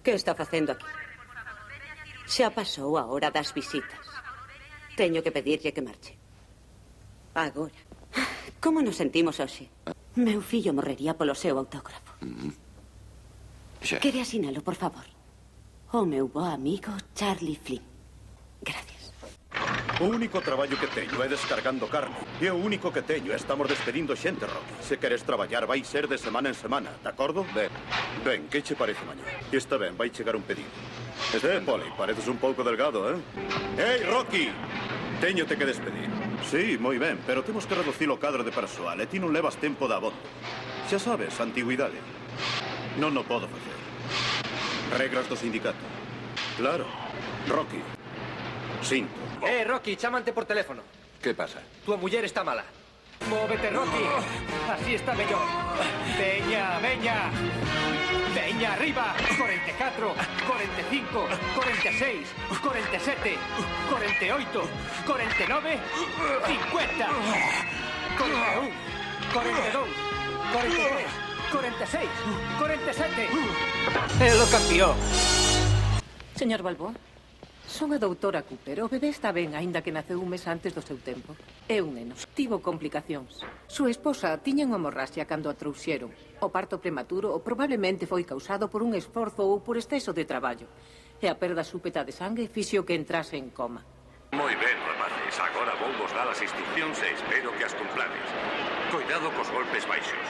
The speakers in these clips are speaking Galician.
Que está facendo aquí? Xa pasou a hora das visitas. Teño que pedirlle que marche. Agora. Como nos sentimos hoxe? Meu fillo morrería polo seu autógrafo. Quere asinalo, por favor. O meu bo amigo Charlie Flynn. Gracias. O único traballo que teño é descargando carne. E o único que teño é estamos despedindo xente, Rocky. Se queres traballar, vai ser de semana en semana, de acordo? Ben, que che parece mañá? Está ben, vai chegar un pedido. Polly, pareces un pouco delgado, eh? Ei, Rocky! Téñote que despedir. Sí, moi ben, pero temos que reducir o cadro de persoal e ti non levas tempo da abondo. Xa sabes, antigüidade. Non o podo facer. Regras do sindicato. Claro. Rocky. Sinto. Rocky, chámante por teléfono. ¿Qué pasa? Tu muller está mala. Móvete, Rocky. Así está mellor. Veña, veña. Veña, arriba. 44, 45, 46, 47, 48, 49, 50, 41, 42, 43, 46, 47. É o campeón. Señor Balboa, son a doutora Cooper. O bebé está ben, aínda que naceu un mes antes do seu tempo. É un neno. Tivo complicacións. Súa esposa tiña unha hemorraxia cando a trouxeron. O parto prematuro probablemente foi causado por un esforzo ou por exceso de traballo. E a perda súpeta de sangue fixo que entrase en coma. Moi ben, rapaces. Agora vou vos dar as instruccións e espero que as cumplades. Cuidado cos golpes baixos.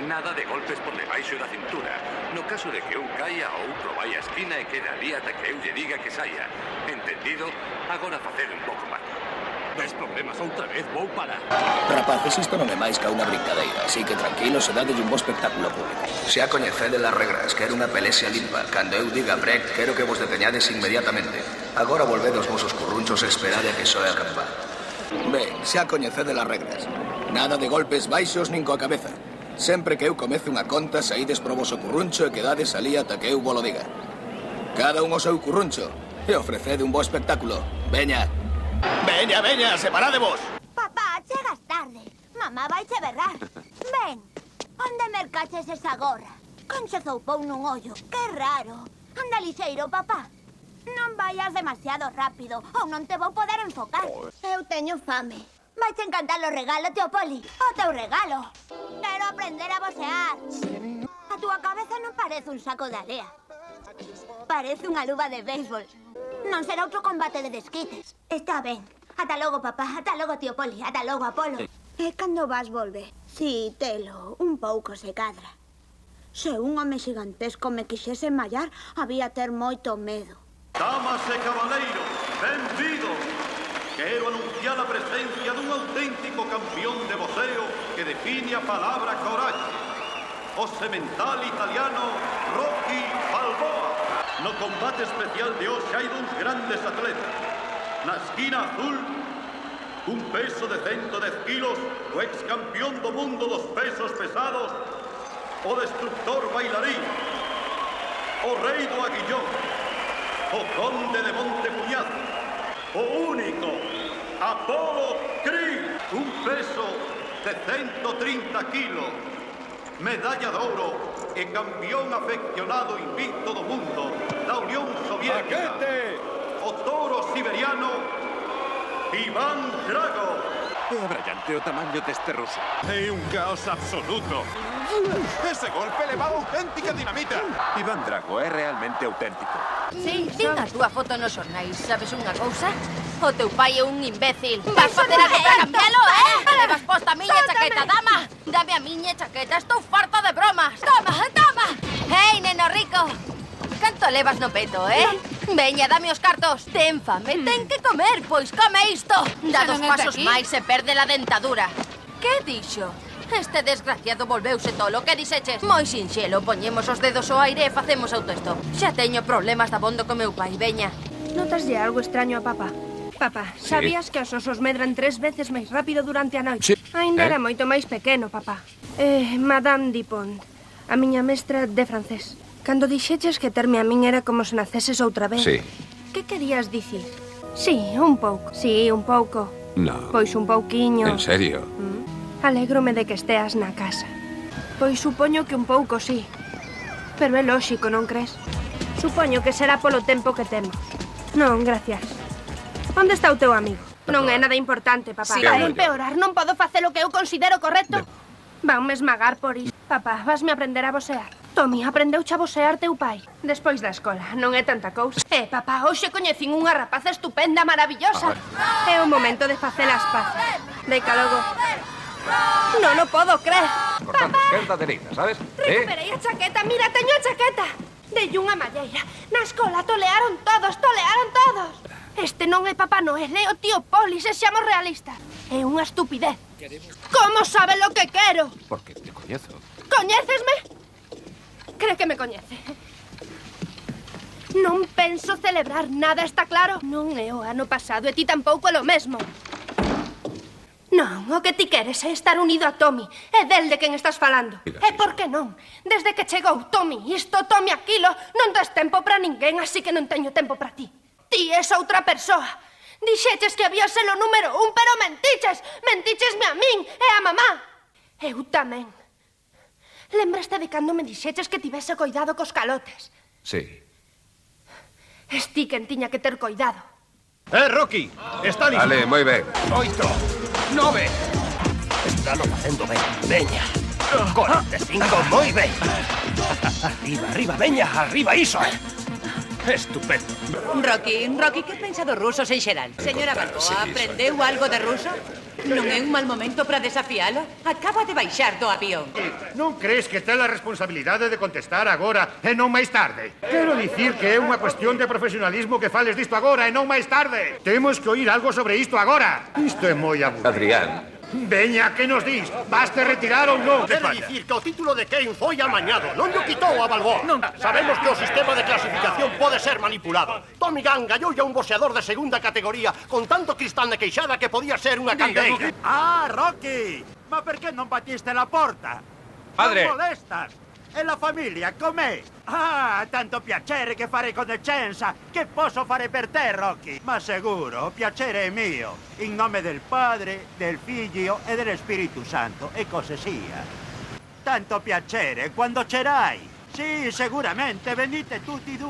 Nada de golpes por debaixo da cintura. No caso de que un caia, outro vai á esquina e queda ali ata que eu lle diga que saia. Entendido? Agora facer un pouco máis. Ves problemas outra vez, vou parar. Rapaces, isto non é máis que unha brincadeira, así que tranquilos e dadelle un bo espectáculo público. Se a coñecedes las regras, quero unha pelexia limpa. Cando eu diga break, quero que vos deteñades inmediatamente. Agora volved os vosos currunchos e esperade a que soe a campana. Ben, xa coñecedes las regras. Nada de golpes baixos nin coa cabeza. Sempre que eu comece unha conta, saídes pro voso curruncho e quedades ali ata que eu volo diga. Cada un o seu curruncho e ofrecede un bo espectáculo. Veña. Veña, veña, separadevos. Papá, chegas tarde. Mamá vai che berrar. Ven, onde mercaches esa gorra? Con se zoupou nun ollo. Que raro. Anda lixeiro, papá. Non vayas demasiado rápido ou non te vou poder enfocar. Eu teño fame. Vai te encantar o regalo, tío Poli. O teu regalo. Quero aprender a vocear. A túa cabeza non parece un saco de area. Parece unha luva de béisbol. Non será outro combate de desquites. Está ben. Ata logo, papá. Ata logo, tío Poli. Ata logo, Apolo. E cando vas volver? Si, telo. Un pouco se cadra. Se un home xigantesco me quixese mallar, había ter moito medo. Damas e cabaleiros, benvidos. Quero anunciar a presencia dun auténtico campeón de voceo que define a palabra coraxe. O semental italiano Rocky Balboa. No combate especial de hoxe hai duns grandes atletas. Na esquina azul, un peso de 110 kilos, o ex campeón do mundo dos pesos pesados, o destructor bailarín, o rei do aguillón, o conde de Montepuñado, o único, Apolo Creed, un peso de 130 kilos, medalla de ouro e campeón afeccionado invicto do mundo da Unión Soviética. ¡Paquete! O toro siberiano, Iván Drago. É abrallante o tamaño deste ruso. É un caos absoluto. Ese golpe levaba auténtica dinamita. Iván Drago é realmente auténtico. Sí, vin a túa foto nos xornais. Sabes unha cousa? O teu pai é un imbécil. Vas facer algo para cambialo, Levas posta a miña chaqueta, dama. Dame a miña chaqueta, estou farta de bromas. Toma, toma. Hei, neno rico. Canto levas no peto, Veña, dame os cartos. Ten fame, ten que comer, pois come isto. Dá dos pasos máis e perde a dentadura. Que dixo? Este desgraciado volveuse tolo, que dixeches? Moi sinxelo, poñemos os dedos ao aire e facemos autostop. Xa teño problemas dabondo co meu pai, veña. Notaslle algo extraño a papá? Papá, sabías que os osos medran 3 veces máis rápido durante a noite? Ainda era moito máis pequeno, papá. Madame Dupont, a miña mestra de francés. Cando dixeches que terme a min era como se naceses outra vez. Sí. Que querías dicir? Sí, un pouco. Sí, un pouco. No. Pois un pouquiño. En serio? Alégrome de que esteas na casa. Pois supoño que un pouco sí. Pero é lóxico, non crees? Supoño que será polo tempo que temos. Non, gracias. Onde está o teu amigo? Non é nada importante, papá. Si vai empeorar, non podo facer o que eu considero correcto. Vanme esmagar por iso. Papá, vasme aprender a vosear. Tommy, aprendeuche a vosear teu pai. Despois da escola, non é tanta cousa. Papá, hoxe coñecín unha rapaza estupenda, maravillosa. É o momento de facer as paces. Deica logo. Non o podo creer. Papá. Que encadenita, sabes? Recuperei a chaqueta, mira, teño a chaqueta. Dei unha malleira. Na escola tolearon todos. Este non é Papá Noel, é o tío Poli, se xamos realistas. É unha estupidez. Como sabe lo que quero? Porque te coñezo. Coñécesme? Cree que me coñece. Non penso celebrar nada, está claro? Non é o ano pasado e ti tampouco é lo mesmo. Non, o que ti queres é estar unido a Tommy. É del de quen estás falando. E por que non? Desde que chegou Tommy isto, Tommy aquilo, non tes tempo para ninguén, así que non teño tempo para ti. Ti és outra persoa. Dixeches que había ser o número 1, pero mentiches. Mentíchesme a min e a mamá. Eu tamén. Lembraste de cando me dixeches que tivese coidado cos calotes? Sí. Esti quen tiña que ter coidado. Rocky, está listo. Vale, moi ben. 8, 9. Estalo facendo ben. Veña. 45, moi ben. Arriba, veña, arriba iso. Estupendo. Rocky, que pensa dos rusos en xeral? Señora Balboa, aprendeu algo de ruso? Non é un mal momento para desafialo? Acaba de baixar do avión. Non crees que ten a responsabilidade de contestar agora e non máis tarde? Quero dicir que é unha cuestión de profesionalismo que fales disto agora e non máis tarde. Temos que oír algo sobre isto agora. Isto é moi aburrido. Adrián. Veña, que nos dis? Vaste retirar ou non? Quero dicir que o título de Kane foi amañado. Non lle quitou a Balboa. Sabemos que o sistema de clasificación pode ser manipulado. Tommy Gunn gallou a un boxeador de segunda categoría con tanto cristal de queixada que podía ser unha candeira. Rocky! Ma perché non battiste la porta? Padre! Non molestas! E la famiglia com'è? Tanto piacere che fare conoscenza. Che posso fare per te, Rocky? Ma sicuro, piacere è mio. In nome del Padre, del Figlio e dello Spirito Santo. E così sia. Tanto piacere quando cerai. Sì, sicuramente, venite tutti due.